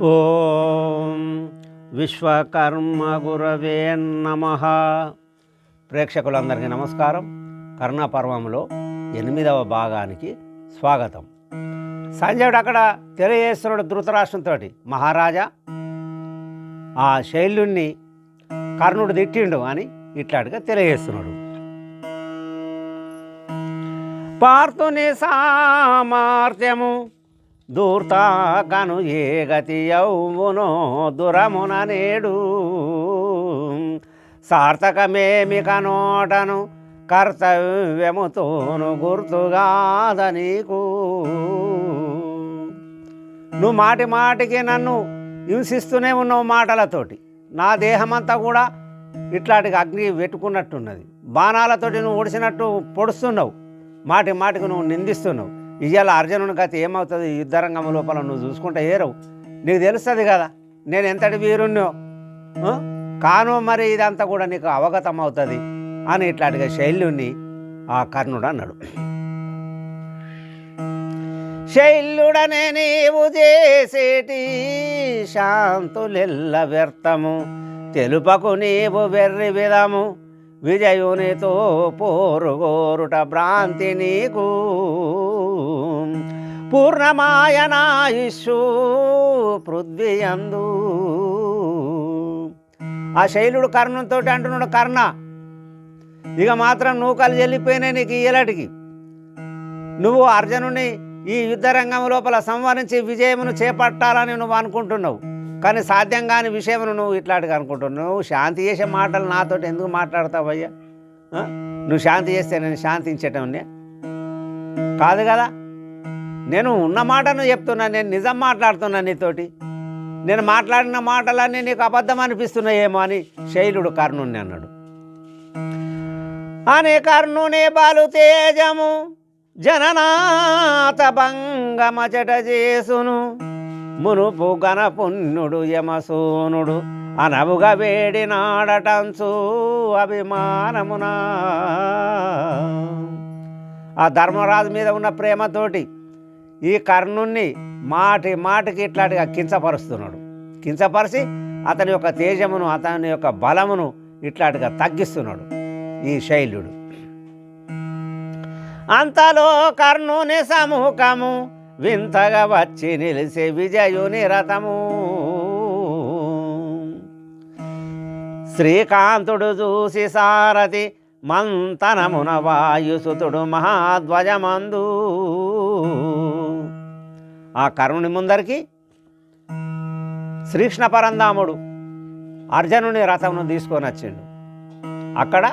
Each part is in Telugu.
ఓం విశ్వకర్మ గురవే నమః. ప్రేక్షకులందరికీ నమస్కారం. కర్ణపర్వంలో 8వ భాగానికి స్వాగతం. సంజయుడు అక్కడ తెలియజేస్తున్నాడు ధృతరాష్ట్రంతో, మహారాజా ఆ శైల్యుణ్ణి కర్ణుడు తిట్టిండు అని ఇట్లాంటిగా తెలియజేస్తున్నాడు. పార్థుని సామర్థ్యము దూర్తాకను ఏ గతి యౌవునో దురమున నేడు సార్థకమేమి కనోటను కర్తవ్యముతోను గుర్తుగాద నీకు. నువ్వు మాటి మాటికి నన్ను హింసిస్తూనే ఉన్నావు మాటలతోటి. నా దేహమంతా కూడా ఇట్లాంటికి అగ్ని పెట్టుకున్నట్టున్నది. బాణాలతోటి నువ్వు ఒడిసినట్టు పొడుస్తున్నావు. మాటి మాటికి నువ్వు నిందిస్తున్నావు. ఇవాళ అర్జునుని గతి ఏమవుతుంది యుద్ధరంగం లోపల నువ్వు చూసుకుంటే ఏరవు. నీకు తెలుస్తుంది కదా నేను ఎంతటి వీరుణ్ణో కాను, మరి ఇదంతా కూడా నీకు అవగతం అవుతుంది అని ఇట్లాంటిగా శైల్యుణ్ణి ఆ కర్ణుడు అన్నాడు. శైల్యుడనే నీవు చేసేటి శాంతులెల్ల వ్యర్థము తెలుపకు నీవు వెర్రి విధము విజయునితో పోరుగోరుట భ్రాంతి నీకు. పూర్ణమాయనాయుషు పృథ్వీయందు. ఆ శైలుడు కర్ణునితో అంటున్నాడు, కర్ణ ఇక మాత్రం నూకలు చెల్లిపోయినాయి నీకు ఇయ్యలటికి. నువ్వు అర్జునుని ఈ యుద్ధరంగం లోపల సంవరించి విజయమును చేపట్టాలని నువ్వు అనుకుంటున్నావు, కానీ సాధ్యం కాని విషయమును నువ్వు ఇట్లాంటిగా అనుకుంటున్నావు. నువ్వు శాంతి చేసే మాటలు నాతో ఎందుకు మాట్లాడతావయ్యా? నువ్వు శాంతి చేస్తే నేను శాంతించటం కాదు కదా. నేను ఉన్న మాటను చెప్తున్నా, నేను నిజం మాట్లాడుతున్నా నీతోటి. నేను మాట్లాడిన మాటలన్నీ నీకు అబద్ధం అనిపిస్తున్నాయేమో అని శైలుడు కర్ణుని అన్నాడు. అనే కర్ణుని బలు తేజము జననాథ భంగమచట చేసును మునుపు గణపుణ్యుడు యమసూనుడు అనవుగా వేడినాడటంచు అభిమానమునా. ఆ ధర్మరాజు మీద ఉన్న ప్రేమతోటి ఈ కర్ణుణ్ణి మాటి మాటికి ఇట్లాంటిగా కించపరుస్తున్నాడు. కించపరిచి అతని యొక్క తేజమును అతని యొక్క బలమును ఇట్లాంటిగా తగ్గిస్తున్నాడు ఈ శైల్యుడు. అంతలో కర్ణుని సముఖము వింతగా వచ్చి నిలిసే విజయుని రథము. శ్రీకాంతుడు చూసి సారథి మంతనమున వాయుసుతుడు మహాధ్వజమందు. ఆ కర్ణుని ముందరికి శ్రీకృష్ణ పరంధాముడు అర్జునుని రథమును తీసుకొని వచ్చిండు. అక్కడ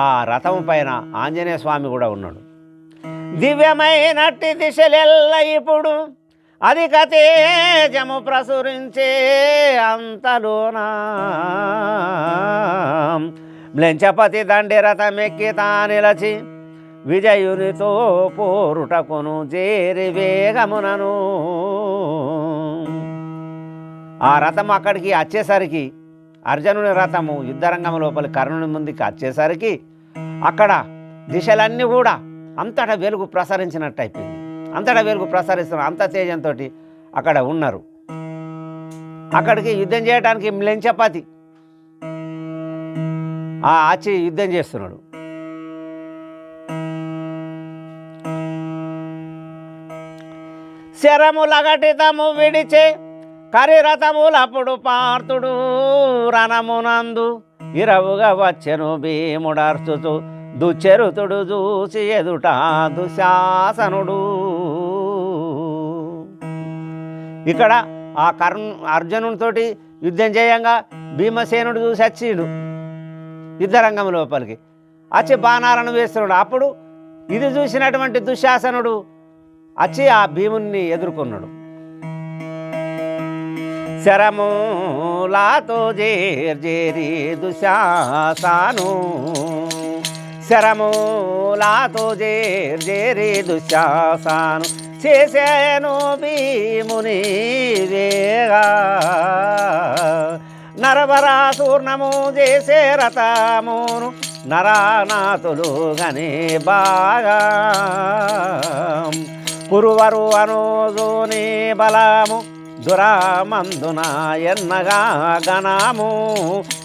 ఆ రథము పైన ఆంజనేయ స్వామి కూడా ఉన్నాడు. దివ్యమైనట్టి దిశలెల్ల ఇప్పుడు అధిక తేజము ప్రసురించే అంతలోనా మ్లెంచపతి దండి రథమెక్కి తానిలచి విజయునితో పోరుటకును చేరి వేగమునను. ఆ రథం అక్కడికి వచ్చేసరికి అర్జునుని రథము యుద్ధరంగం లోపలి కర్ణుని ముందుకి వచ్చేసరికి అక్కడ దిశలన్నీ కూడా అంతటా వెలుగు ప్రసరించినట్టు అయిపోయింది. అంతటా వెలుగు ప్రసరిస్తున్నారు. అంత తేజంతో అక్కడ ఉన్నారు. అక్కడికి యుద్ధం చేయడానికి మ్లెంచపతి వచ్చి యుద్ధం చేస్తున్నాడు. శరములగటితము విడిచే కరిరథములప్పుడు పార్థుడు రణమునందు ఇరవుగా వచ్చెను భీముడర్చుచు దుశ్చరుతుడు చూసి ఎదుట దుశ్శాసనుడు. ఇక్కడ ఆ అర్జునునితోటి యుద్ధం చేయంగా భీమసేనుడు చూసి వచ్చిండు యుద్ధరంగం లోపలికి. వచ్చి బాణాలను వేస్తున్నాడు. అప్పుడు ఇది చూసినటువంటి దుశ్శాసనుడు వచ్చి ఆ భీముని ఎదుర్కొన్నాడు. శరములాతో జేర్జేరి దుశ్శాసను శరములాతో జేర్జేరి దుశ్శాసను చేసేను భీముని వేగా నరవరాసూర్ణము చేసే రథమును నరానాథులు గని బాగా కురువరు అనుజోని బలము దురామందున ఎన్నగా గణము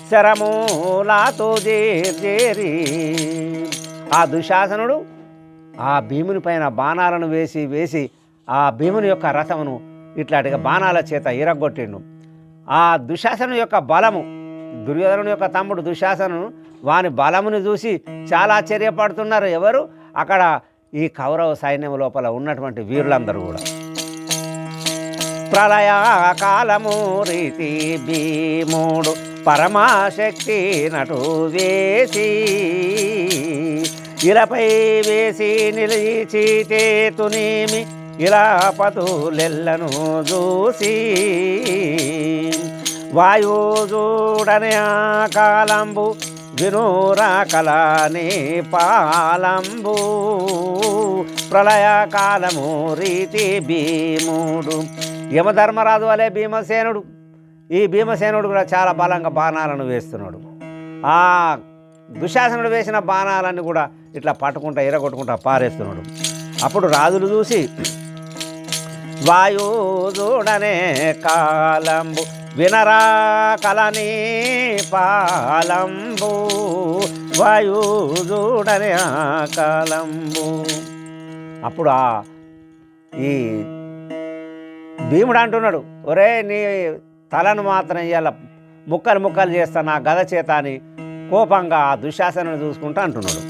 శరములాతో జేరి. ఆ దుశ్శాసనుడు ఆ భీముని పైన బాణాలను వేసి ఆ భీముని యొక్క రథమును ఇట్లాంటిగా బాణాల చేత ఇరగొట్టిండు. ఆ దుశ్శాసను యొక్క బలము, దుర్యోధనుని యొక్క తమ్ముడు దుశ్శాసను వాని బలముని చూసి చాలా ఆశ్చర్యపడుతున్నారు ఎవరు అక్కడ ఈ కౌరవ సైన్యం లోపల ఉన్నటువంటి వీరులందరూ కూడా. ప్రళయ కాలము రీతి భీముడు పరమాశక్తి నటు వేసి ఇలపై వేసి నిలిచి చేతునేమి ఇలా పతులెల్లను చూసి వాయు చూడని కాలంబు వినూరా కళని పాలంబు ప్రళయకాలము రీతి భీముడు. యమధర్మరాజు వలె భీమసేనుడు, ఈ భీమసేనుడు కూడా చాలా బలంగా బాణాలను వేస్తున్నాడు. ఆ దుశ్శాసనుడు వేసిన బాణాలన్నీ కూడా ఇట్లా పట్టుకుంటా ఇరగొట్టుకుంటా పారేస్తున్నాడు. అప్పుడు రాజులు చూసి వాయు చూడనే కాలంబు వినరా కలని పాలంబు వాయు చూడనే కాలంబు. అప్పుడు ఈ భీముడు అంటున్నాడు, ఒరే నీ తలను మాత్రం ఇవాళ ముక్కలు ముక్కలు చేస్తా నా గద చేత అని కోపంగా ఆ దుశ్శాసనుని చూసుకుంటూ అంటున్నాడు.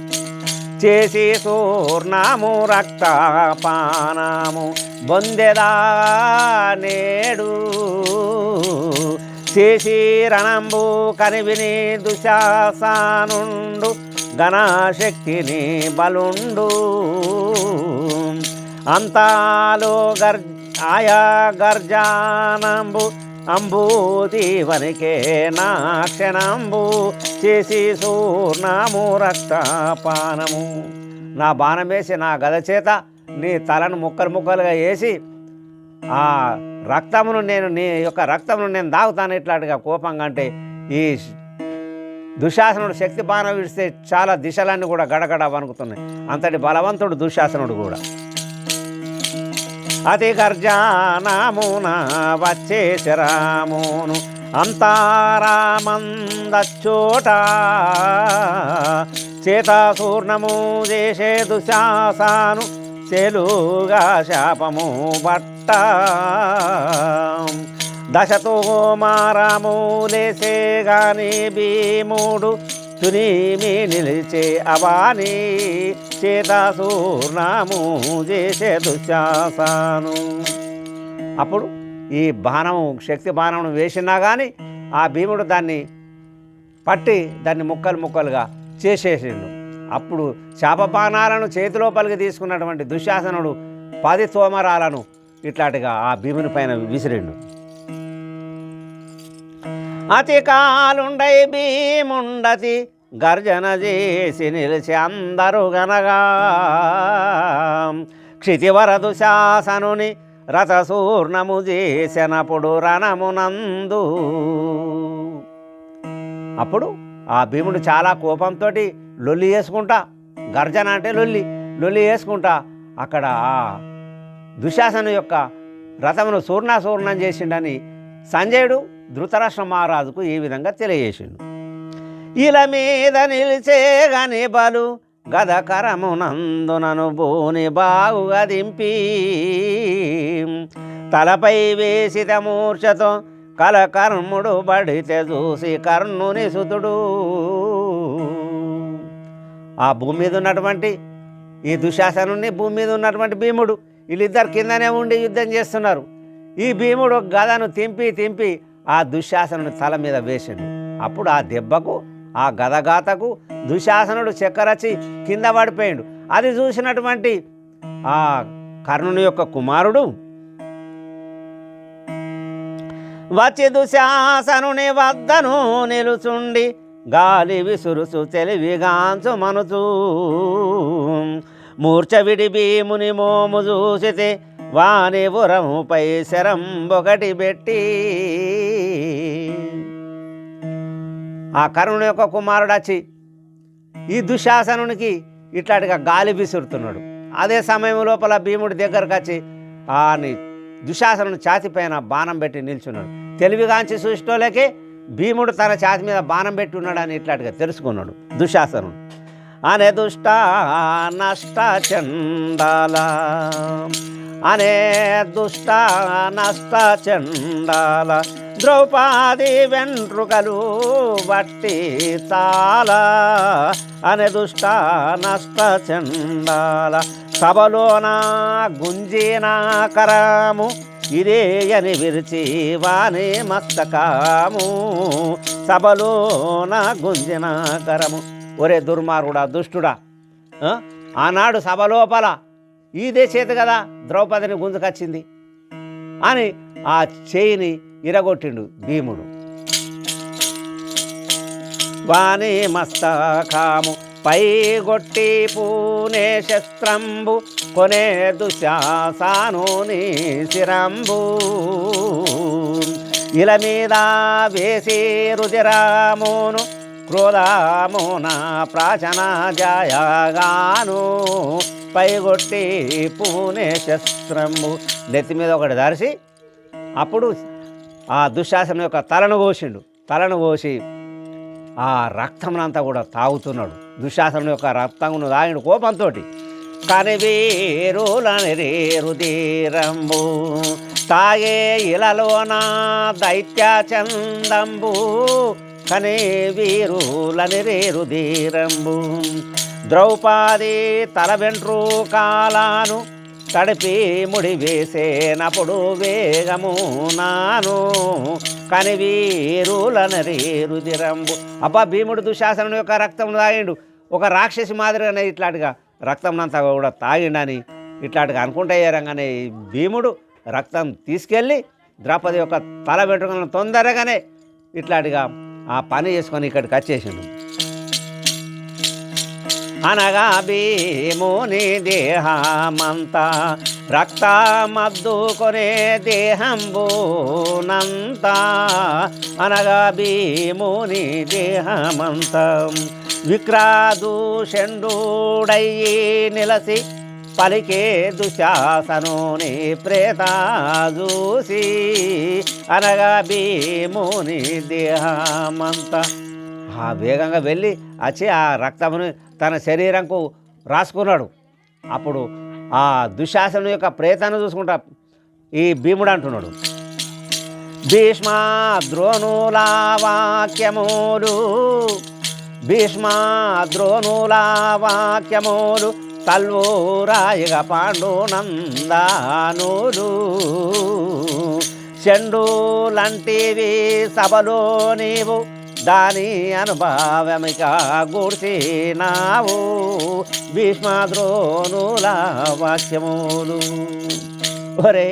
చేసి సూర్ణము రక్తపానము బొందెదా నేడు చేసి రణంబు కనివిని దుశ్శాసనుండు ఘనశక్తిని బలుండు అంతాలో ఆయా గర్జానంబు అంబూదీవనికే నా క్షణంబు చేసి సూర్ణము రక్తపానము. నా బాణం వేసి నా గద చేత నీ తలను ముక్కలు ముక్కలుగా వేసి ఆ రక్తమును నీ యొక్క రక్తమును నేను దాగుతాను ఇట్లాంటిగా కోపంగా. అంటే ఈ దుశ్శాసనుడు శక్తి బాణం విడిస్తే చాలా దిశలన్నీ కూడా గడగడ వణుకుతున్నాయి. అంతటి బలవంతుడు దుశ్శాసనుడు కూడా. అతి గర్జానామున వచ్చేసి రామును అంతారామందచ్చోట చేతాసూర్ణము చేసే దుశ్శాసను చెలుగా శాపము బట్ట దశతో మారాము లేసే గాని భీముడు తునిమి నిలిచే అవాని చేతాసూర్ణము చేసే దుశ్శాసను. అప్పుడు ఈ బాణము శక్తి బాణమును వేసినా కానీ ఆ భీముడు దాన్ని పట్టి దాన్ని ముక్కలు ముక్కలుగా చేసేసిండు. అప్పుడు శాపబాణాలను చేతిలోపలికి తీసుకున్నటువంటి దుశ్శాసనుడు 10 తోమరాలను ఇట్లాంటిగా ఆ భీముని పైన విసిరిండు. అతి కాలుండై భీముండతి గర్జన చేసి నిలిచి అందరు గనగా క్షితివర దుశ్శాసనుని రథసూర్ణము చేసినప్పుడు రణమునందు. అప్పుడు ఆ భీముడు చాలా కోపంతో లొల్లి వేసుకుంటా, గర్జన అంటే లొల్లి వేసుకుంటా అక్కడ ఆ దుశ్శాసను యొక్క రథమును సూర్ణం చేసిండని సంజయుడు ధృతరాష్ట్ర మహారాజుకు ఈ విధంగా తెలియజేసిండు. ఇలా మీద నిలిచే గని బలు గదకరమునందునను బోని బాగుగా దింపి తలపై వేసిత మూర్ఛతో కలకర్ముడు బడితే చూసి కర్ణుని సుతుడు. ఆ భూమి మీద ఉన్నటువంటి ఈ దుశ్శాసనుని భూమి మీద ఉన్నటువంటి భీముడు వీళ్ళిద్దరు కిందనే ఉండి యుద్ధం చేస్తున్నారు. ఈ భీముడు గదను తింపి ఆ దుశ్శాసనుని తల మీద వేసిండు. అప్పుడు ఆ దెబ్బకు ఆ గదగాతకు దుశ్శాసనుడు చక్కరచి కింద పడిపోయిండు. అది చూసినటువంటి ఆ కర్ణుని యొక్క కుమారుడు వచ్చి దుశ్శాసనుని వద్దను నిలుచుండి గాలి విసురుసు తెలివిగాంచు మనుచు మూర్ఛ విడి భీముని మోము చూసితే వాని ఉరముపై శరంబొకటి పెట్టి. ఆ కర్ణుని యొక్క కుమారుడు వచ్చి ఈ దుశ్శాసనునికి ఇట్లాంటిగా గాలి విసురుతున్నాడు. అదే సమయం లోపల భీముడి దగ్గరకు వచ్చి ఆని దుశ్శాసనుని ఛాతిపైన బాణం పెట్టి నిల్చున్నాడు. తెలివిగాంచి చూసేటోళ్ళకి భీముడు తన ఛాతి మీద బాణం పెట్టి ఉన్నాడని ఇట్లాంటిగా తెలుసుకున్నాడు దుశ్శాసనుడు. అనే దుష్ట నష్ట చండాల, అనే దుష్ట నష్ట చండాల, ద్రౌపది వెంట్రుకలు బట్టి చాలా, అనే దుష్ట నష్ట చండాల, సభలోన గుంజిన కరము ఇదే అని విరిచి వాని మస్తకాము, సభలోన గుంజిన కరము. ఒరే దుర్మార్గుడా, దుష్టుడా, ఆనాడు సభ లోపల ఇదే చేతి కదా ద్రౌపదిని గుంజుకొచ్చింది అని ఆ చేయిని ఇరగొట్టిండు భీముడు. వాని మస్తకాము పైగొట్టి పూనే శస్త్రంబు కొనే దుశ్శాసనుని శిరంబు, ఇల మీద వేసి రుదిరామును క్రోధమున ప్రాచన జయగాను, పైగొట్టి పూనే శస్త్రంబు, నెత్తి మీద ఒకటి దర్శి అప్పుడు ఆ దుశ్శాసనం యొక్క తలను కోసి ఆ రక్తమునంతా కూడా తాగుతున్నాడు. దుశ్శాసనం యొక్క రక్తమును తాగిన కోపంతో కని వీరులని రుధిరంబు తాగే ఇలలోన దైత్య చందంబు, కని వీరులని రుధిరంబు, ద్రౌపది తల వెంట్రుకలను తడిపి ముడి వేసేనప్పుడు వేగము నాను, కని వీరులని రుధిరంబు. అబ్బా, భీముడు దుశ్శాసనుని యొక్క రక్తం తాగిండు, ఒక రాక్షసి మాదిరిగానే ఇట్లాంటిగా రక్తంనంతా కూడా తాగిండని ఇట్లాంటిగా అనుకుంటే రంగానే భీముడు రక్తం తీసుకెళ్ళి ద్రౌపది యొక్క తల వెంట్రుకలను తొందరగానే ఇట్లాంటిగా ఆ పని చేసుకొని ఇక్కడికి వచ్చేసిండు. అనగా భీముని దేహమంతా రక్తమద్దుకొనే దేహంబునంతా, అనగా భీముని దేహమంతా విక్రాదూషండుడయ్యి నిలసి పలికే దుశ్శాసనుని ప్రేత చూసి, అనగా భీముని దేహమంతా వేగంగా వెళ్ళి వచ్చి ఆ రక్తముని తన శరీరంకు రాసుకున్నాడు. అప్పుడు ఆ దుశ్శాసను యొక్క ప్రేతాన్ని చూసుకుంటా ఈ భీముడు అంటున్నాడు, భీష్మ ద్రోణుల వాక్యములు, భీష్మ ద్రోణుల వాక్యములు తల్వూరాయిగ పాండునందానులు, చెండులంటివి సభలో నీవు దాని అనుభవమిక గూర్చినావు, భీష్మ ద్రోణుల వాక్యములు. ఒరే,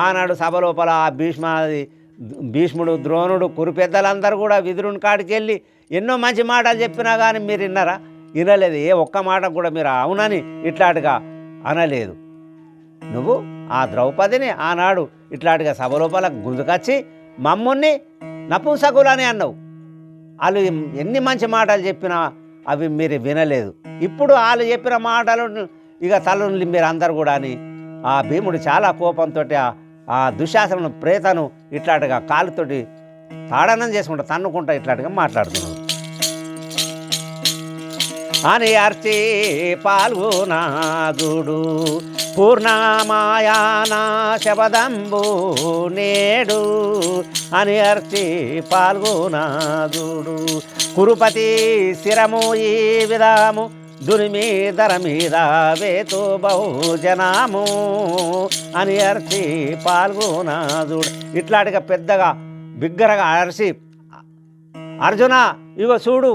ఆనాడు సభ లోపల భీష్ముడు ద్రోణుడు కురు పెద్దలందరూ కూడా విదురుని కాడికి వెళ్ళి ఎన్నో మంచి మాటలు చెప్పినా కానీ మీరు విన్నారా? వినలేదు. ఏ ఒక్క మాట కూడా మీరు అవునని ఇట్లాంటిగా అనలేదు. నువ్వు ఆ ద్రౌపదిని ఆనాడు ఇట్లాంటిగా సభ లోపల గుంజుకొచ్చి మమ్ముని నపుంసకులని అన్నావు. వాళ్ళు ఎన్ని మంచి మాటలు చెప్పినా అవి మీరు వినలేదు. ఇప్పుడు వాళ్ళు చెప్పిన మాటలు ఇక తల్లుని మీరు అందరు కూడా అని ఆ భీముడు చాలా కోపంతో ఆ దుశ్శాసన ప్రేతను ఇట్లాంటిగా కాలుతోటి తాడనం చేసుకుంటా తన్నుకుంటా ఇట్లాంటిగా మాట్లాడుతున్నాడు. అని అర్చి పాల్గొనాదుడు పూర్ణమాయానా శబదంబు నేడు, అని అర్చి పాల్గొనాదుడు కురుపతి శిరము ఈ విధము దుర్మీదర మీద వేతు బహుజనము, అని అర్చి పాల్గొనాదుడు. ఇట్లాంటిగా పెద్దగా బిగ్గరగా అరిసి, అర్జున ఇగో చూడు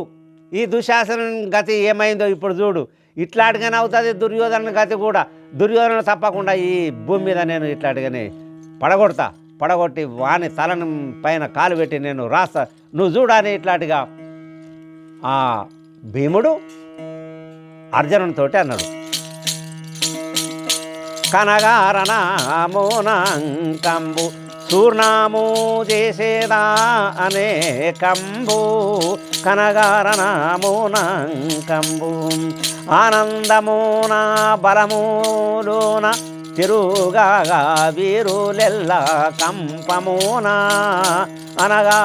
ఈ దుశ్శాసన గతి ఏమైందో ఇప్పుడు చూడు, ఇట్లాంటిగానే అవుతుంది దుర్యోధన గతి కూడా. దుర్యోధన తప్పకుండా ఈ భూమి మీద నేను ఇట్లాంటిగానే పడగొట్టి వాని తలను పైన కాలు పెట్టి నేను రాస్తా, నువ్వు చూడని ఇట్లాంటిగా ఆ భీముడు అర్జునునితోటి అన్నాడు. కనగారణమోనంకంబు చూర్ణము చేసేదా అనేకంబు, కనగారణమోనంకంబు ఆనందమున బలములోన తిరుగాగా వీరులెల్ల కంపమున అనగా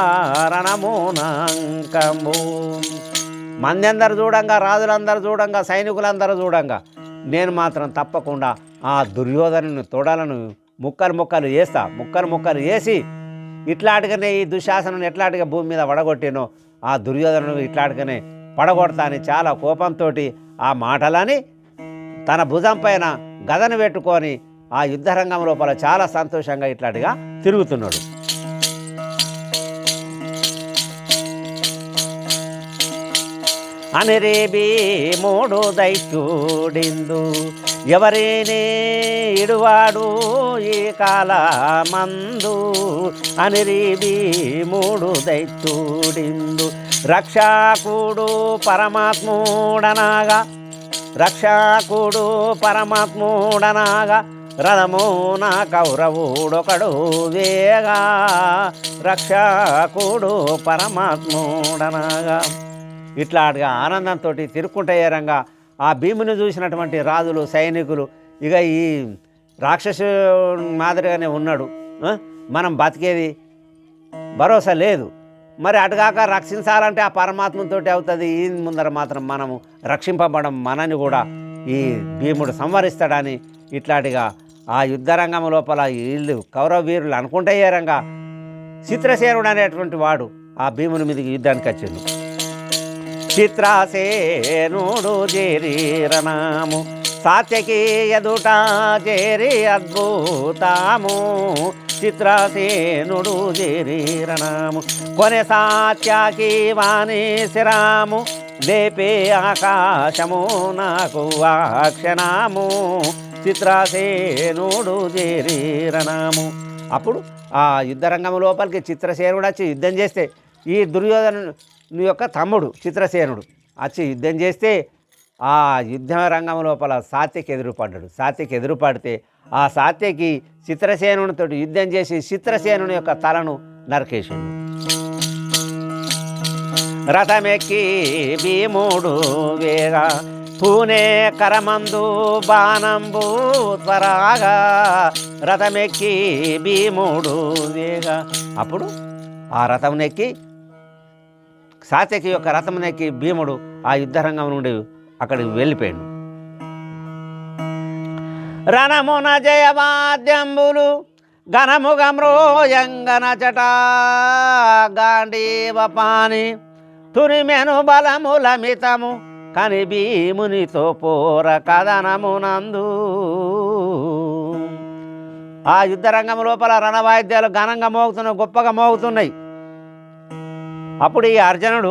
రణమునంకము. మంది అందరు చూడంగా, రాజులందరూ చూడంగా, సైనికులందరూ చూడంగా నేను మాత్రం తప్పకుండా ఆ దుర్యోధను తొడలను ముక్కలు వేస్తా. ముక్కలు వేసి ఇట్లాంటిగానే ఈ దుశ్శాసనం ఎట్లాంటిగా భూమి మీద పడగొట్టినో ఆ దుర్యోధను ఇట్లాంటిగానే పడగొడతా అని చాలా కోపంతో ఆ మాటలని తన భుజం పైన గదను పెట్టుకొని ఆ యుద్ధరంగం లోపల చాలా సంతోషంగా ఇట్లాంటిగా తిరుగుతున్నాడు. అనిరేబి మూడు దైత్యుడిందు ఎవరేనే ఇడువాడు ఈ కాలమందు. అనిరేబి మూడు దైత్యుడిందు రక్షకుడు పరమాత్ముడనగా రథమున కౌరవుడొకడు వేగా. రక్షకుడు పరమాత్ముడనగా ఇట్లాగా ఆనందంతో తిరుక్కుంటయ్యారంగా ఆ భీముని చూసినటువంటి రాజులు, సైనికులు ఇక ఈ రాక్షసు మాదిరిగానే ఉన్నాడు, మనం బతికేది భరోసా లేదు, మరి అటుగాక రక్షించాలంటే ఆ పరమాత్మతో అవుతుంది, ఈ ముందర మాత్రం మనము రక్షింపబడం మనని కూడా ఈ భీముడు సంవరిస్తాడని ఇట్లాంటిగా ఆ యుద్ధరంగం లోపల వీళ్ళు కౌరవ వీరులు అనుకుంటయ్యారంగా చిత్రసేనుడు అనేటువంటి వాడు ఆ భీముని మీదకి యుద్ధానికి వచ్చిండు. చిత్రసేనుడు చేరి రణము సాత్యకి ఎదుట చేరి అద్భుతము. చిత్రసేనుడు చేరి రణము కొనే సాత్యకి వాణి శిరాము లేపే ఆకాశము నాకు క్షణము. చిత్రసేనుడు చేరి రణము. అప్పుడు ఆ యుద్ధరంగం లోపలికి చిత్రసేనుడు వచ్చి యుద్ధం చేస్తే ఈ దుర్యోధను యొక్క తమ్ముడు చిత్రసేనుడు వచ్చి యుద్ధం చేస్తే ఆ యుద్ధ రంగం లోపల సాత్యకి ఎదురుపడ్డాడు. సాత్యకి ఎదురుపడితే ఆ సాత్యకి చిత్రసేనునితో యుద్ధం చేసి చిత్రసేనుని యొక్క తలను నరికేసిండు. రథమెక్కి భీముడు వేగా పూనే కరమందు బాణంబు త్వరగా. రథమెక్కి భీముడు వేగా అప్పుడు ఆ రథం నెక్కి సాత్యకి యొక్క రథం నెక్కి భీముడు ఆ యుద్ధరంగం నుండి అక్కడికి వెళ్ళిపోయాడు. రణమున జయవాద్యంబులు ఘనముగా మ్రోయంగన చట గాంధీవ పాని తురిమెను బలముల మితము కని భీమునితో పోర కథనమునందు. ఆ యుద్ధరంగం లోపల రణవాయిద్యాలు ఘనంగా మోగుతున్నాయి, గొప్పగా మోగుతున్నాయి. అప్పుడు ఈ అర్జునుడు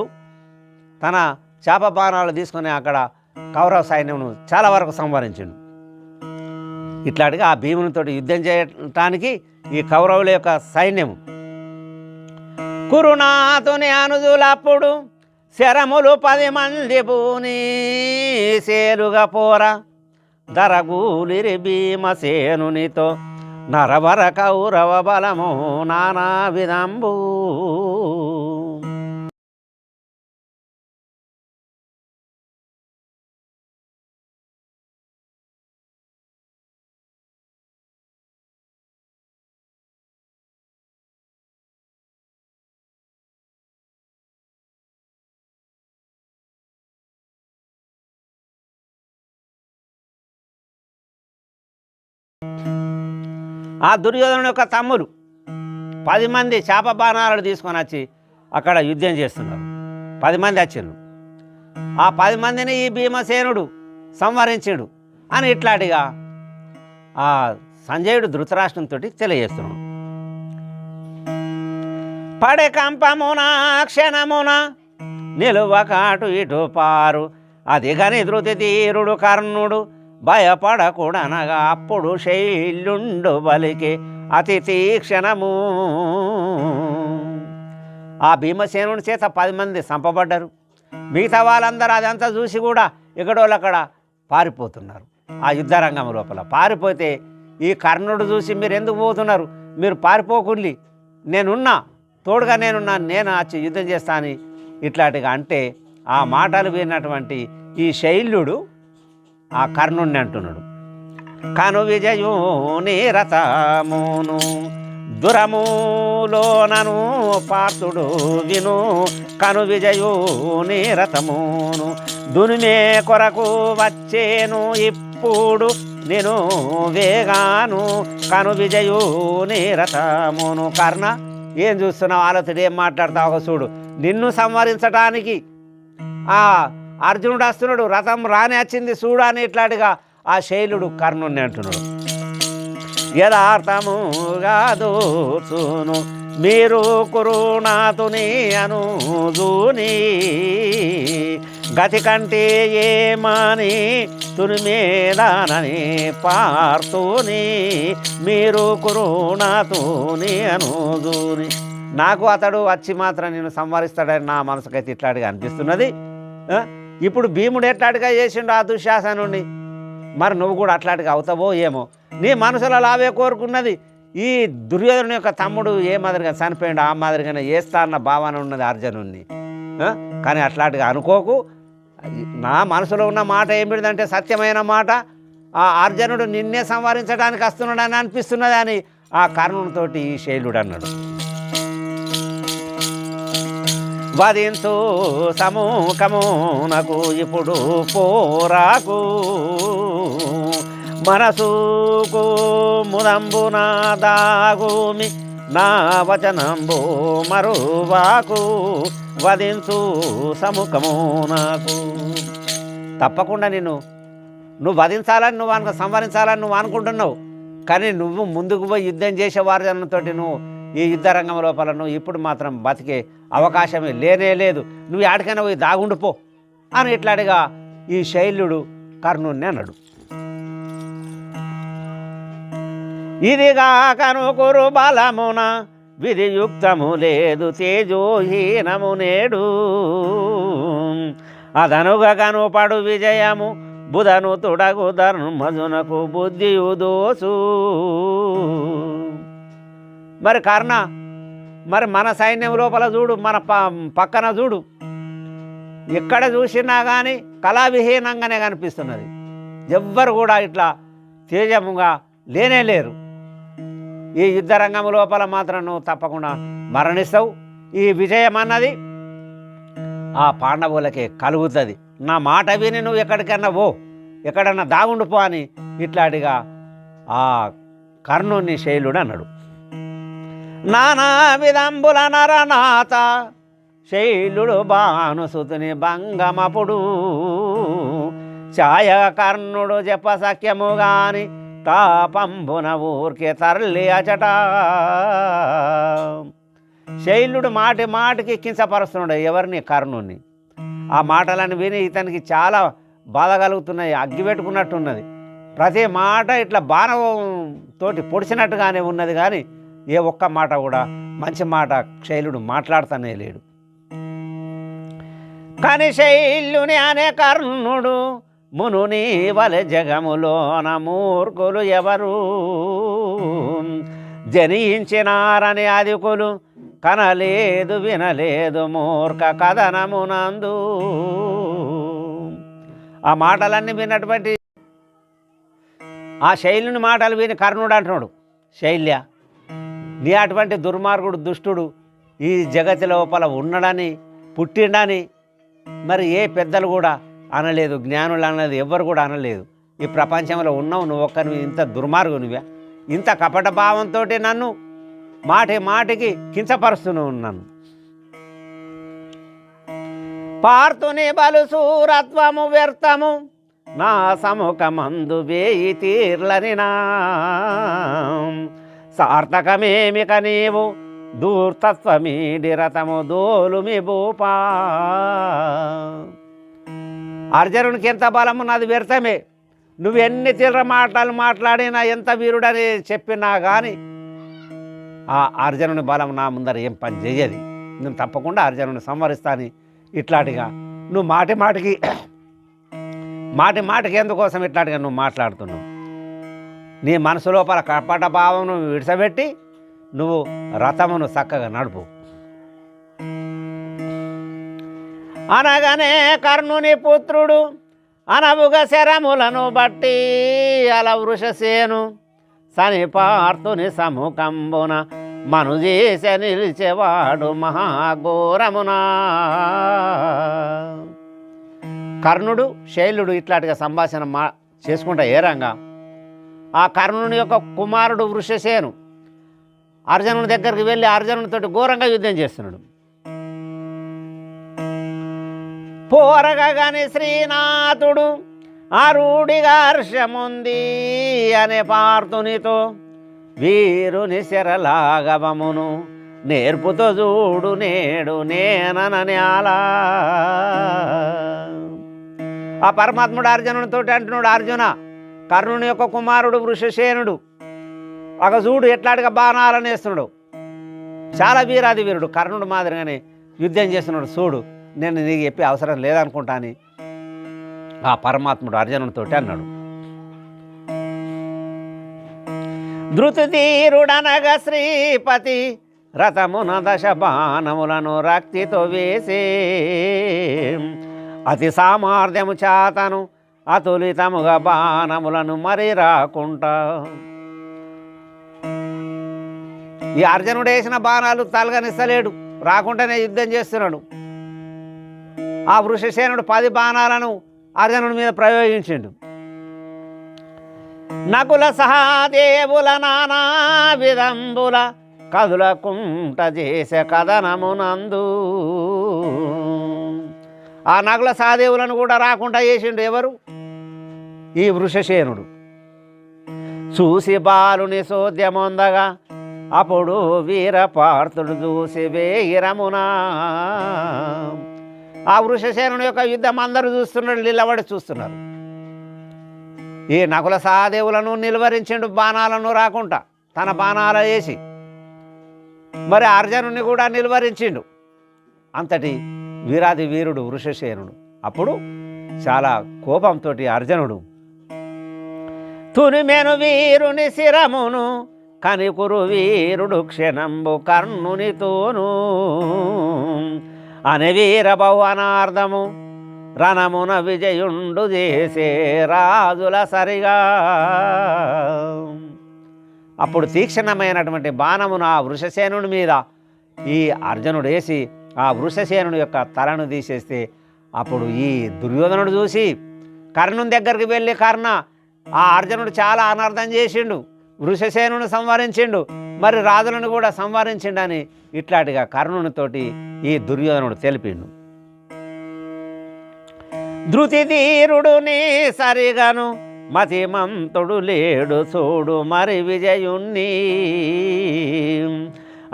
తన చేప బాణాలు తీసుకుని అక్కడ కౌరవ సైన్యంను చాలా వరకు సంహరించిండు. ఇట్లాంటిగా ఆ భీమునితో యుద్ధం చేయటానికి ఈ కౌరవుల యొక్క సైన్యం కురునాథుని అనుజులప్పుడు శరములు 10 మంది పూని సేరుగా పోరా దరగూలిరి భీమసేనునితో నరవర కౌరవ బలము నానా విధంబు. ఆ దుర్యోధనుడు యొక్క తమ్ముడు 10 మంది చేప బాణాలను తీసుకొని వచ్చి అక్కడ యుద్ధం చేస్తున్నారు. 10 మంది వచ్చిండు. ఆ 10 మందిని ఈ భీమసేనుడు సంహరించాడు అని ఇట్లాంటిగా ఆ సంజయుడు ధృతరాష్ట్రంతో తెలియజేస్తున్నాడు. పడే కంపమున క్షణమున నిలువకాటు ఇటు పారు అదిగని ధృతి తీరుడు కర్ణుడు భయపడకూడనగా అప్పుడు శైలుండు బలికి అతి తీక్షణము. ఆ భీమసేనుని చేత 10 మంది చంపబడ్డారు. మిగతా వాళ్ళందరూ అదంతా చూసి కూడా ఎక్కడోళ్ళు అక్కడ పారిపోతున్నారు. ఆ యుద్ధరంగం లోపల పారిపోతే ఈ కర్ణుడు చూసి మీరు ఎందుకు పోతున్నారు, మీరు పారిపోకుండి, నేనున్నా, తోడుగా నేనున్నా, నేను వచ్చి యుద్ధం చేస్తాను ఇట్లాంటిగా అంటే ఆ మాటలు విన్నటువంటి ఈ శైల్యుడు ఆ కర్ణుడిని అంటున్నాడు, కను విజయుని రథమును దురములోనను పార్థుడు విను కను విజయుని రథమును దునిమే కొరకు వచ్చేను ఇప్పుడు నేను వేగాను కను విజయుని రథమును. కర్ణ, ఏం చూస్తున్నావు? ఆలోచన ఏం మాట్లాడతావు? చూడు, నిన్ను సంహరించడానికి ఆ అర్జునుడు వస్తున్నాడు, రథం రాని వచ్చింది చూడు అని ఇట్లాంటిగా ఆ శైలుడు కర్ణుని అంటున్నాడు. యథార్థముగా దోచును మీరు కురునాతుని అనుజూని గతి కంటే ఏమని తునిమేదానని పార్తుని మీరు కురునాతుని అనుజూని. నాకు అతడు వచ్చి మాత్రం నేను సంహరిస్తాడని నా మనసుకైతే ఇట్లాంటిగా అనిపిస్తున్నది. ఇప్పుడు భీముడు ఎట్లాంటిగా చేసిండు ఆ దుశ్శాసనుడిని, మరి నువ్వు కూడా అట్లాంటిగా అవుతావో ఏమో. నీ మనసులో లావే కోరుకున్నది ఈ దుర్యోధను యొక్క తమ్ముడు ఏ మాదిరిగా చనిపోయిండు ఆ మాదిరిగానే చేస్తా అన్న భావన ఉన్నది అర్జునుడిని. కానీ అట్లాంటిగా అనుకోకు. నా మనసులో ఉన్న మాట ఏమిటిదంటే సత్యమైన మాట. ఆ అర్జునుడు నిన్నే సంహరించడానికి వస్తున్నాడని అనిపిస్తున్నది అని ఆ కర్ణునితోటి ఈ శైలుడు అన్నాడు. వధించు సముఖమునకు ఇప్పుడు పోరాకు మనసుకు ముదంబున దాగుమి నా వచనంబు మరువాకు వధించు సముఖమునకు. తప్పకుండా నువ్వు వధించాలని నువ్వు సంహరించాలని నువ్వు అనుకుంటున్నావు, కానీ నువ్వు ముందుకు పోయి యుద్ధం చేసే వారితోటి నువ్వు ఈ యుద్ధ రంగం లోపల నువ్వు ఇప్పుడు మాత్రం బతికే అవకాశమే లేనే లేదు. నువ్వు ఆడికైనా పోయి దాగుండిపో అని ఇట్లాంటిగా ఈ శైల్యుడు కర్ణుని అన్నాడు. ఇదిగా కనుకురు బలమున విధియుక్తము లేదు తేజోహీనము నేడు అదనుగా కనుపడు విజయము బుధను తుడగు ధర్మజునకు బుద్ధియు దోసు. మరి కర్ణ, మరి మన సైన్యం లోపల చూడు, మన పక్కన చూడు, ఎక్కడ చూసినా కానీ కళావిహీనంగానే కనిపిస్తున్నది. ఎవ్వరు కూడా ఇట్లా తేజముగా లేనే లేరు. ఈ యుద్ధ రంగం లోపల మాత్రం నువ్వు తప్పకుండా మరణిస్తావు. ఈ విజయం అన్నది ఆ పాండవులకే కలుగుతుంది. నా మాట విని నువ్వు ఎక్కడికన్నా పో, ఎక్కడన్నా దాగుండిపో అని ఇట్లాంటిగా ఆ కర్ణుని శైలుడు అన్నాడు. నానా విధంబుల నరనాథ శైలుడు భానుసుతుని భంగమపుడు ఛాయ కర్ణుడు జప సఖ్యము గాని తాపంబున ఊరికే తరలి అచట. శైలుడు మాటి మాటికి కించపరుస్తున్నాడు ఎవరిని? కర్ణుని. ఆ మాటలను విని ఇతనికి చాలా బాధ కలుగుతున్నాయి, అగ్గి పెట్టుకున్నట్టున్నది. ప్రతి మాట ఇట్లా బాణంతోటి పొడిచినట్టుగానే ఉన్నది, కానీ ఏ ఒక్క మాట కూడా మంచి మాట శైలుడు మాట్లాడుతూనే లేడు. కానీ శైల్యుని అనే కర్ణుడు మునుని వలె జగములోన మూర్ఖులు ఎవరు జనించినారని అధికులు కనలేదు వినలేదు మూర్ఖ కథనమునందు. ఆ మాటలన్నీ విన్నటువంటి ఆ శైలుని మాటలు విని కర్ణుడు అంటున్నాడు, శైల్య, నీ అటువంటి దుర్మార్గుడు దుష్టుడు ఈ జగతి లోపల ఉన్నాడని పుట్టిండని మరి ఏ పెద్దలు కూడా అనలేదు, జ్ఞానులు అనలేదు, ఎవ్వరు కూడా అనలేదు. ఈ ప్రపంచంలో ఉన్నావు నువ్వు ఒక్కరివి, ఇంత దుర్మార్గునివే, ఇంత కపట భావంతో నన్ను మాటి మాటికి కించపరుస్తూనే ఉన్నాను. పార్థుని బలుసూరత్వము వ్యర్థము నా సముఖమందు వేయి తీర్లని నా సార్థకమేమిక నీవు దూర్తత్వమీడి రథము దోలుమి భూపా. అర్జునునికి ఎంత బలము నాది వ్యర్థమే. నువ్వెన్ని చిల్లర మాటలు మాట్లాడినా, ఎంత వీరుడని చెప్పినా కానీ ఆ అర్జునుని బలం నా ముందర ఏం పని చెయ్యది. నేను తప్పకుండా అర్జునుని సంహరిస్తాను. ఇట్లాంటిగా నువ్వు మాటి మాటికి ఎందుకోసం ఇట్లాంటిగా నువ్వు మాట్లాడుతున్నావు? నీ మనసు లోపల కపట భావం విడిసబెట్టి నువ్వు రథమును చక్కగా నడుపు. అనగానే కర్ణుని పుత్రుడు అనవుగ శరములను బట్టి అల వృషసేను సనిపార్తుని సముఖంబున మనుజేస నిలిచేవాడు మహాఘోరమునా. కర్ణుడు శైలుడు ఇట్లాంటిగా సంభాషణ చేసుకుంటా ఏరంగా ఆ కర్ణుని యొక్క కుమారుడు వృషసేను అర్జునుని దగ్గరికి వెళ్ళి అర్జునునితోటి ఘోరంగా యుద్ధం చేస్తున్నాడు. పోరగని శ్రీనాథుడు ఆరుడిగా హర్షముంది అనే పార్థునితో వీరుని శరలాగవమును నేర్పుతో చూడు నేడు నేననని అలా. ఆ పరమాత్ముడు అర్జునునితో అంటున్నాడు, అర్జున కర్ణుని యొక్క కుమారుడు వృషసేనుడు ఒక చూడు ఎట్లాంటిగా బాణాలను వేస్తున్నాడు, చాలా వీరాది వీరుడు, కర్ణుడు మాదిరిగానే యుద్ధం చేస్తున్నాడు చూడు, నేను నీకు చెప్పే అవసరం లేదనుకుంటా అని ఆ పరమాత్ముడు అర్జునునితో అన్నాడు. ధృతిధీరుడనగ శ్రీపతి రథమున దశ బాణములను రక్తితో వేసే అతి సామర్థ్యము చాతను అతులితముగా బాణములను మరి రాకుండా. ఈ అర్జునుడు వేసిన బాణాలు తలగనిస్తలేడు, రాకుండానే యుద్ధం చేస్తున్నాడు. ఆ వృషసేనుడు 10 బాణాలను అర్జునుడి మీద ప్రయోగించిండు. నకుల సహాదేవుల నానా విధంబుల కదులకుంట చేసే కథనమునందు ఆ నకుల సహదేవులను కూడా రాకుండా చేసిండు. ఎవరు? ఈ వృషసేనుడు. చూసి బాలుని సోద్యమొందగా అప్పుడు వీరపార్థుడు చూసి వేయిరమునా. ఆ వృషసేనుని యొక్క యుద్ధం అందరూ చూస్తున్నారు, నిలబడి చూస్తున్నారు. ఈ నకుల సహదేవులను నిలువరించిండు బాణాలను రాకుండా తన బాణాలు వేసి, మరి అర్జునుని కూడా నిలువరించిండు. అంతటి వీరాది వీరుడు వృషసేనుడు. అప్పుడు చాలా కోపంతో అర్జునుడు తునిమెను వీరుని శిరమును కనికురు వీరుడు క్షణంబు కర్ణునితోను అని వీర బహువనార్థము రణమున విజయుండు చేసే రాజుల సరిగా. అప్పుడు తీక్షణమైనటువంటి బాణమును ఆ వృషసేనుని మీద ఈ అర్జునుడు వేసి ఆ వృషసేనుని యొక్క తలను తీసేస్తే అప్పుడు ఈ దుర్యోధనుడు చూసి కర్ణుని దగ్గరికి వెళ్ళి, కర్ణ ఆ అర్జునుడు చాలా అనర్థం చేసిండు, వృషసేనుని సంహరించిండు, మరి రాజులను కూడా సంహరించిండని ఇట్లాంటిగా కర్ణునితోటి ఈ దుర్యోధనుడు తెలిపిండు. ధృతిధీరుడు నీ సరిగను మతిమంతుడు లేడు చూడు మరి విజయుణ్ణి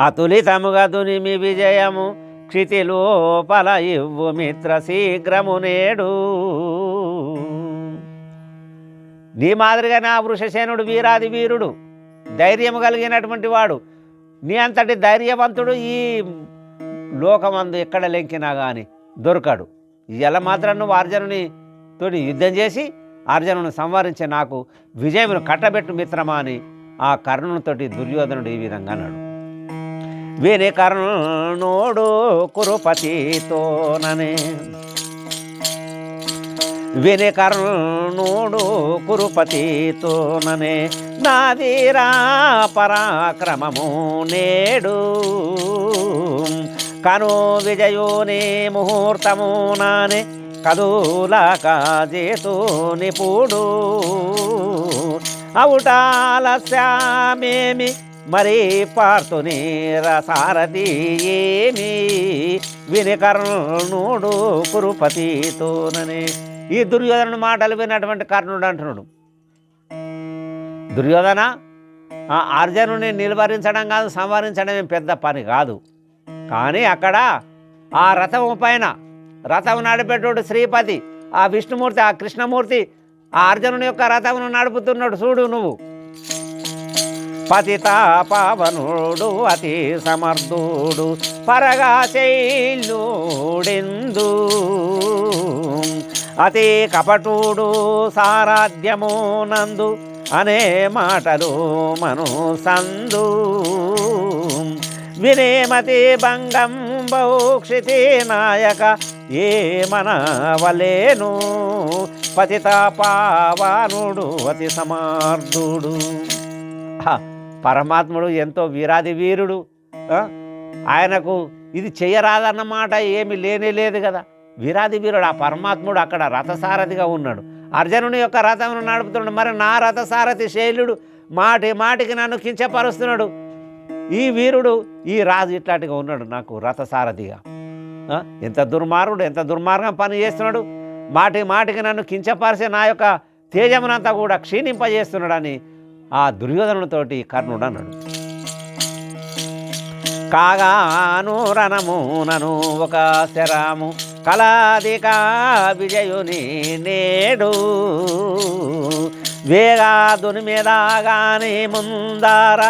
అతులితముగా దునిమి విజయము క్షితి లోపల ఇవ్వు మిత్ర శీఘ్రము నేడు. నీ మాదిరిగా నా వృషసేనుడు వీరాది వీరుడు, ధైర్యము కలిగినటువంటి వాడు, నీ అంతటి ధైర్యవంతుడు ఈ లోకమందు ఎక్కడ లెంకినా కానీ దొరకడు. ఇలా మాత్రం నువ్వు అర్జునుని తోటి యుద్ధం చేసి అర్జునుని సంహరించే నాకు విజయమును కట్టబెట్టు మిత్రమా అని ఆ కర్ణునితోటి దుర్యోధనుడు ఈ విధంగా అన్నాడు. విని కర్ణుడు కురుపతితోననే విని కర్ణుడు కురుపతితోననే నా వీరా పరాక్రమము నేడు కను విజయోని ముహూర్తము నానే కదులాక చేతు నిపుడు అవుటాలస్యామేమి మరి పార్థుని రసారథి ఏమి విని కర్ణుడు కురుపతితోననే. ఈ దుర్యోధనుడు మాటలు విన్నటువంటి కర్ణుడు అంటున్నాడు, దుర్యోధన ఆ అర్జునుని నిలువరించడం కాదు, సంహరించడం ఏం పెద్ద పని కాదు. కానీ అక్కడ ఆ రథము పైన రథం నడిపేటోడు శ్రీపతి, ఆ విష్ణుమూర్తి, ఆ కృష్ణమూర్తి ఆ అర్జునుని యొక్క రథమును నడుపుతున్నాడు చూడు నువ్వు. పతిత పావనుడు అతి సమర్థుడు పరగా శైలుడెందు అతి కపటుడు సారాధ్యము నందు అనే మాటలు మను సందు వినేమతి భంగం బౌక్షితి నాయక ఏ మనవలేను పతిత పావనుడు అతి సమార్థుడు. పరమాత్ముడు ఎంతో వీరాది వీరుడు. ఆయనకు ఇది చెయ్యరాదన్నమాట ఏమి లేనే లేదు కదా. వీరాది వీరుడు ఆ పరమాత్ముడు అక్కడ రథసారథిగా ఉన్నాడు. అర్జునుని యొక్క రథమును నడుపుతున్నాడు. మరి నా రథసారథి శైలుడు మాటి మాటికి నన్ను కించపరుస్తున్నాడు. ఈ వీరుడు ఈ రాజు ఇట్లాంటిగా ఉన్నాడు నాకు రథసారథిగా. ఎంత దుర్మార్గుడు, ఎంత దుర్మార్గం పని చేస్తున్నాడు. మాటి మాటికి నన్ను కించపరిచే నా యొక్క తేజమునంతా కూడా క్షీణింపజేస్తున్నాడని ఆ దుర్యోధనుడితోటి కర్ణుడు అన్నాడు. కాగాను రణమునను ఒక శరము కలాదిక విజయుని నేడు వేగాదుని మీద గాని ముందార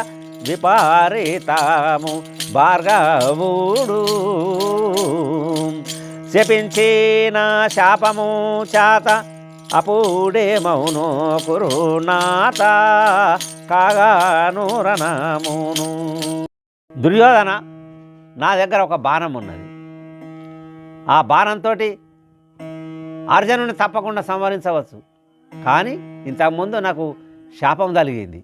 విపరీతము భార్గవుడు శపించిన శాపము చాత అప్పుడే మౌనో కురునాథ కాగాను రణమును. దుర్యోధన, నా దగ్గర ఒక బాణం ఉన్నది. ఆ బాణంతో అర్జునుని తప్పకుండా సంహరించవచ్చు. కానీ ఇంతకుముందు నాకు శాపం తగిలింది.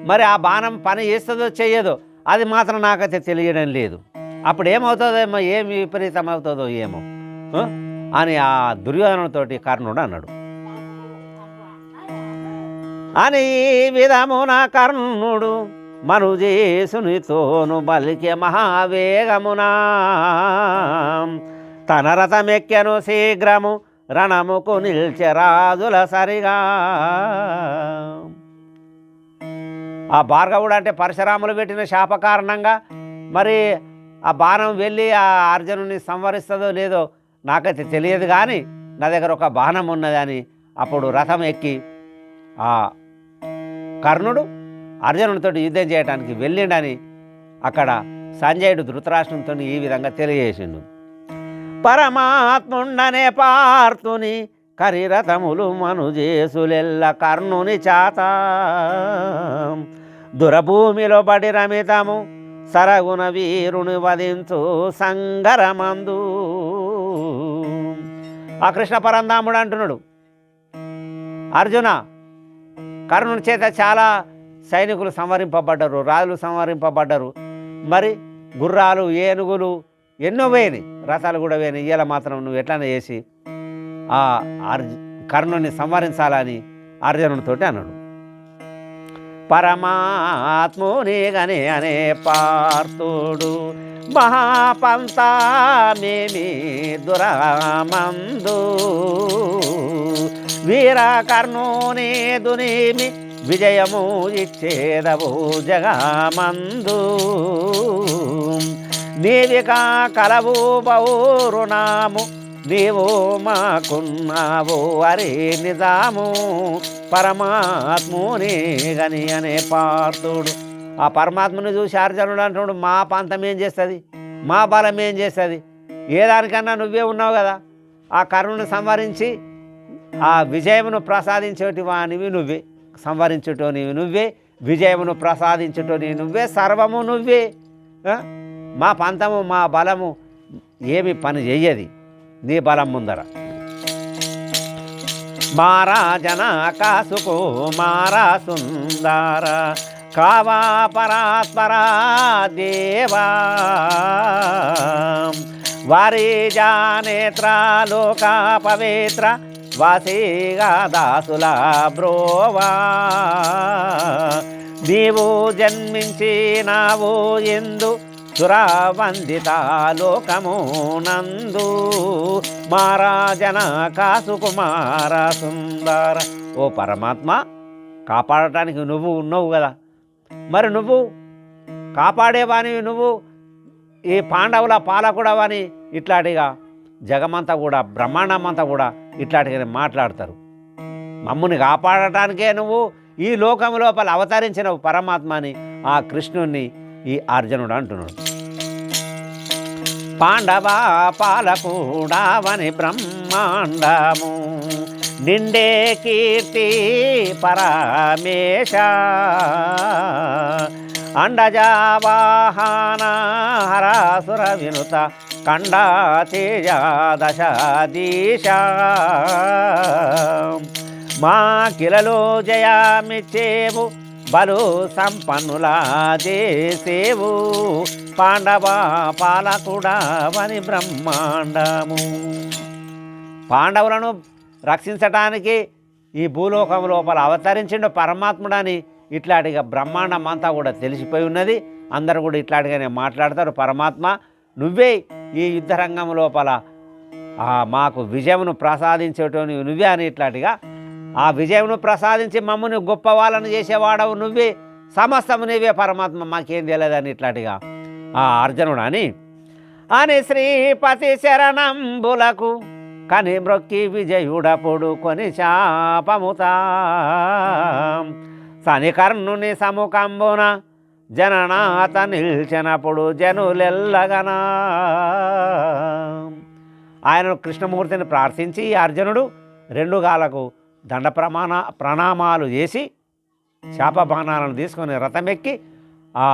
మరి ఆ బాణం పని చేస్తుందో చెయ్యదో అది మాత్రం నాకైతే తెలియడం లేదు. అప్పుడు ఏమవుతుందో ఏమి విపరీతం అవుతుందో ఏమో అని ఆ దుర్యోధనుడితోటి కర్ణుడు అన్నాడు. అని విధమున కర్ణుడు మనుజేసునితోను బలికే మహావేగమునా తన రథమెక్కెను శీఘ్రము రణముకు నిల్చె రాజుల సరిగా. ఆ భార్గవుడు అంటే పరశురాములు పెట్టిన శాప కారణంగా మరి ఆ బాణం వెళ్ళి ఆ అర్జునుని సంహరిస్తుందో లేదో నాకైతే తెలియదు. కానీ నా దగ్గర ఒక బాణం ఉన్నదని అప్పుడు రథం ఎక్కి ఆ కర్ణుడు అర్జునుడితో యుద్ధం చేయడానికి వెళ్ళిండని అక్కడ సంజయుడు ధృతరాష్ట్రంతో ఈ విధంగా తెలియజేసిండు. పరమాత్ముండనే పార్తుని కరిరథములు మనుజేసులెల్ల కర్ణుని చాత దురభూమిలో పడి రమితము సరగుణ వీరుని వధించు సంగరమందు. ఆ కృష్ణ పరంధాముడు అంటున్నాడు, అర్జున, కర్ణుని చేత చాలా సైనికులు సంహరింపబడ్డారు, రాజులు సంహరింపబడ్డారు. మరి గుర్రాలు, ఏనుగులు ఎన్నో పోయినాయి, రథాలు కూడా పోయినాయి. ఇవాళ మాత్రం నువ్వు ఎట్లనే చేసి ఆ కర్ణుని సంహరించాలని అర్జునునితోటి అన్నాడు. పరమాత్ముని గని అనే పార్తుడు మహాపంతామేమి దురామందు వీర కర్ణుని దునేమి విజయము ఇచ్చేదవు జగమందు నీవికా కలవు బౌరునాము నీవు మాకున్నావు అరే నిజాము పరమాత్ముని గని అనే పార్తుడు. ఆ పరమాత్మని చూసి అర్జునుడు అంటున్నాడు, మా పంతం ఏం చేస్తుంది, మా బలం ఏం చేస్తుంది, ఏదానికన్నా నువ్వే ఉన్నావు కదా. ఆ కర్ణుని సంహరించి ఆ విజయమును ప్రసాదించేటి వానివి నువ్వే, సంహరించుటోనివి నువ్వే, విజయమును ప్రసాదించుటోని నువ్వే, సర్వము నువ్వే. మా పంతము మా బలము ఏమి పని చెయ్యది నీ బలం ముందర. మారా జన కాసుకు మారా సుందర కావా పరాత్పరా దేవా వారి జానేత్ర లోక పవిత్ర వాసిగా దాసుల బ్రోవా నీవు జన్మించినావు ఎందు సురావందిత లోకమునందు మారాజన కాసుకుమార సుందర. ఓ పరమాత్మ, కాపాడటానికి నువ్వు ఉన్నావు కదా, మరి నువ్వు కాపాడేవానివి, నువ్వు ఈ పాండవుల పాలకుడవని ఇట్లాంటిగా జగమంతా కూడా బ్రహ్మాండమంతా కూడా ఇట్లాంటిగా మాట్లాడతారు. మమ్ముని కాపాడటానికే నువ్వు ఈ లోకం లోపల అవతరించిన పరమాత్మని ఆ కృష్ణుణ్ణి ఈ అర్జునుడు అంటున్నాడు. పాండవ పాలకుడావని బ్రహ్మాండము నిండే కీర్తి పరమేశ అండజావాహన హరాసుర వినుత కండా తేజ దశాదీశ మా కిలలో జయామిచ్చేవు బలు సంపన్నులా చేసేవు పాండవ పాలకుడా వని బ్రహ్మాండము. పాండవులను రక్షించటానికి ఈ భూలోకం లోపల అవతరించిండు పరమాత్ముడని ఇట్లాంటిగా బ్రహ్మాండం అంతా కూడా తెలిసిపోయి ఉన్నది. అందరూ కూడా ఇట్లాంటిగానే మాట్లాడతారు. పరమాత్మ నువ్వే ఈ యుద్ధరంగం లోపల మాకు విజయమును ప్రసాదించేటోని నువ్వే అని ఇట్లాంటిగా ఆ విజయమును ప్రసాదించి మమ్మల్ని గొప్ప వాళ్ళను చేసేవాడవు నువ్వే, సమస్తము నీవే పరమాత్మ, మాకేం తెలియదని ఇట్లాంటిగా ఆ అర్జునుడు అని శ్రీపతి శరణంబులకు కని మ్రొక్కి విజయుడపుడు కొని శాపముతా శనికర్ణుని సముఖంబున జననాథ నిల్చినప్పుడు జనులెల్లగనా. ఆయనను కృష్ణమూర్తిని ప్రార్థించి అర్జునుడు 2 గాలకు దండ ప్రణామాలు చేసి శాపబాణాలను తీసుకొని రథమెక్కి ఆ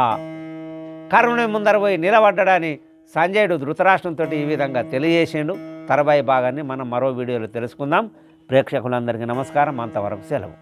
కర్ణుని ముందర పోయి నిలబడ్డాడని సంజయుడు ధృతరాష్ట్రంతో ఈ విధంగా తెలియజేసిండు. తర్వాయి భాగాన్ని మనం మరో వీడియోలో తెలుసుకుందాం. ప్రేక్షకులందరికీ నమస్కారం. అంతవరకు సెలవు.